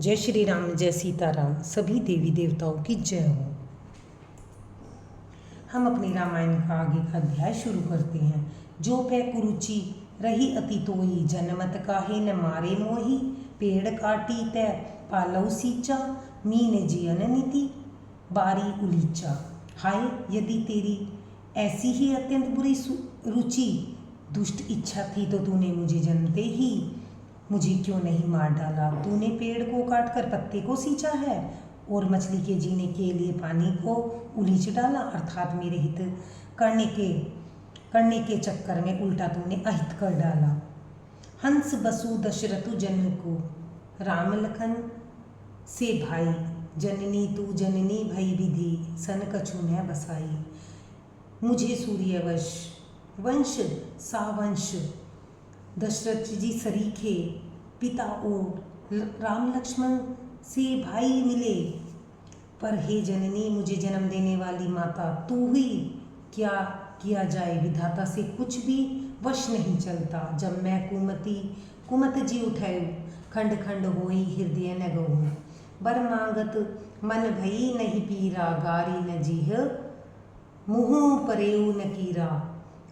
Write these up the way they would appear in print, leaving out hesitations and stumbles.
जय श्री राम, जय सीताराम, सभी देवी देवताओं की जय हो। हम अपनी रामायण का आगे का अध्याय शुरू करते हैं। जो पै कुरुचि रही अति तोई, जनमत काहे न मारे मोही। पेड़ काटी तै पालौ सींचा, मीन जियन नीति बारी उलीचा। हाय, यदि तेरी ऐसी ही अत्यंत बुरी रुचि दुष्ट इच्छा थी तो तूने मुझे जन्मते ही मुझे क्यों नहीं मार डाला। तूने पेड़ को काटकर पत्ते को सींचा है और मछली के जीने के लिए पानी को उलीच डाला, अर्थात मेरे हित करने के चक्कर में उल्टा तूने अहित कर डाला। हंस बसु दशरथु जन्म को, राम लखन से भाई। जननी तू जननी भई विधि, सन कछु न बसाई। मुझे सूर्यवश वंश सावंश दशरथ जी सरीखे पिता और राम लक्ष्मण से भाई मिले। पर हे जननी, मुझे जन्म देने वाली माता तू हुई। क्या किया जाए, विधाता से कुछ भी वश नहीं चलता। जब मैं कुमत जी उठाऊ, खंड खंड होई हृदय न गहू। बर मांगत मन भई नहीं पीरा, गारी न जीह मुँह परेऊ न कीरा।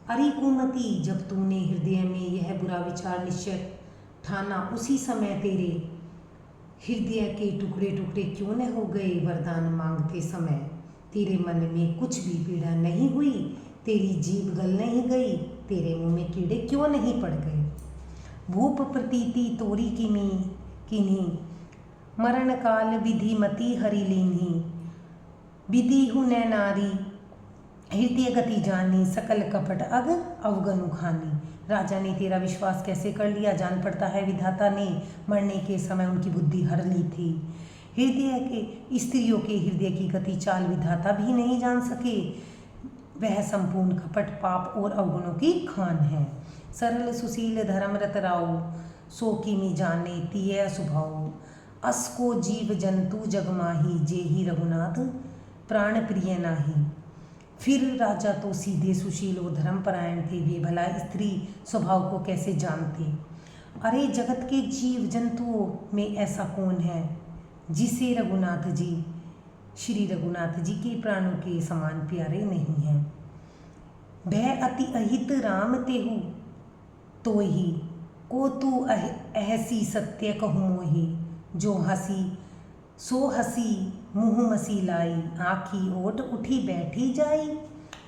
अरे कुमति, जब तूने हृदय में यह बुरा विचार निश्चय ठाना, उसी समय तेरे हृदय के टुकड़े टुकड़े क्यों न हो गए। वरदान मांगते समय तेरे मन में कुछ भी पीड़ा नहीं हुई, तेरी जीभ गल नहीं गई, तेरे मुंह में कीड़े क्यों नहीं पड़ गए। भूप प्रतीति तोरी किन्हीं, मरण काल विधि मति हरि लीन्ही। विधि हु न नारी हृदय गति जानी, सकल कपट अग अवगनु खानी। राजा ने तेरा विश्वास कैसे कर लिया, जान पड़ता है विधाता ने मरने के समय उनकी बुद्धि हर ली थी। हृदय के स्त्रियों के हृदय की गति चाल विधाता भी नहीं जान सके। वह संपूर्ण कपट पाप और अवगुणों की खान है। सरल सुशील धर्मरत राऊ, सो किमि जाने तिय स्वभाव। अस को जीव जंतु जगमाही, जेहि रघुनाथ प्राण प्रिय नाही। फिर राजा तो सीधे सुशील और धर्मपरायण थे, वे भला स्त्री स्वभाव को कैसे जानते। अरे जगत के जीव जंतुओं में ऐसा कौन है जिसे रघुनाथ जी, श्री रघुनाथ जी के प्राणों के समान प्यारे नहीं हैं। भय अति अहित राम तेहु तो ही, को तू अहसी सत्य कहूँ मोही। जो हंसी सो हंसी मुँह मसी लाई, आँखी ओट उठी बैठी जाई।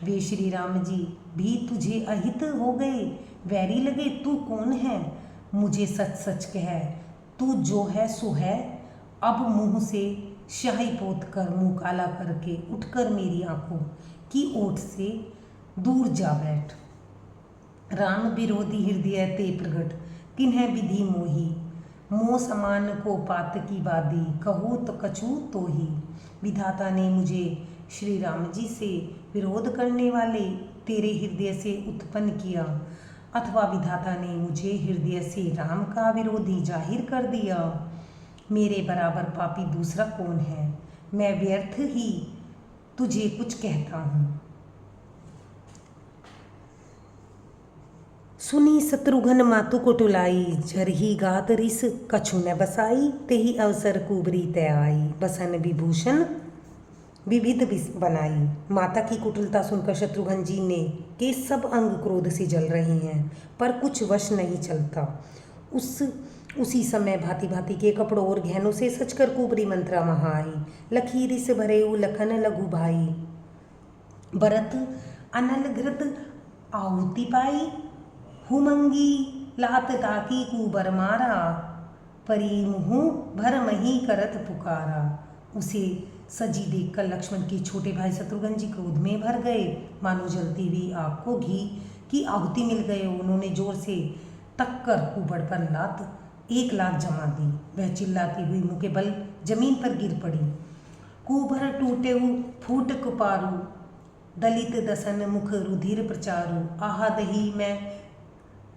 वे श्री राम जी भी तुझे अहित हो गए, वैरी लगे। तू कौन है, मुझे सच सच कह, तू जो है सो है। अब मुँह से स्याही पोत कर, मुँह काला करके उठकर मेरी आँखों की ओट से दूर जा बैठ। राम विरोधी हृदय ते प्रगट, किन्ह विधि मोही। मोह समान को पात की बादी, कहूँ तो कछु तो ही। विधाता ने मुझे श्री राम जी से विरोध करने वाले तेरे हृदय से उत्पन्न किया, अथवा विधाता ने मुझे हृदय से राम का विरोधी जाहिर कर दिया। मेरे बराबर पापी दूसरा कौन है, मैं व्यर्थ ही तुझे कुछ कहता हूँ। सुनी शत्रुघ्न मातु को टुलाई, झरही गात रिस कछु न बसाई। तेहि अवसर कुबरी तय आई, बसन विभूषण विविध बनाई। माता की कुटिलता सुनकर शत्रुघ्न जी ने के सब अंग क्रोध से जल रहे हैं, पर कुछ वश नहीं चलता। उसी समय भांति भांति के कपड़ों और गहनों से सजकर कुबरी मंत्रा वहाँ आई। लखी रिस भरेऊ लखन लघु भाई, भरत अनल घृत आहुति पाई। हुमंगी लात ताकी कुबर मारा, परी मुँह भर मही करत पुकारा। उसे सजी देखकर लक्ष्मण के छोटे भाई शत्रुघ्न जी क्रोध में भर गए, मानो जलती हुई आग को घी की आहुति मिल गए। उन्होंने जोर से तक कर कुबड़ पर एक लात जमा दी। वह चिल्लाती हुई मुँह के बल जमीन पर गिर पड़ी। कुबर टूटेऊ फूट कुपारू, दलित दसन मुख रुधिर प्रचारू। आहा दही मैं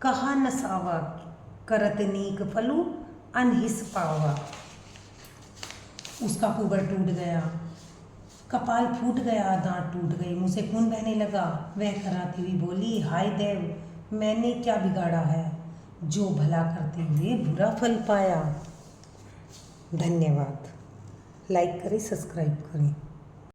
कहा न सावा, करत नीक फलू अनहिस पावा। उसका कुबर टूट गया, कपाल फूट गया, दांत टूट गए, मुँह से खून बहने लगा। वह कराती हुई बोली, हाय देव, मैंने क्या बिगाड़ा है जो भला करते हुए बुरा फल पाया। धन्यवाद। लाइक करें, सब्सक्राइब करें।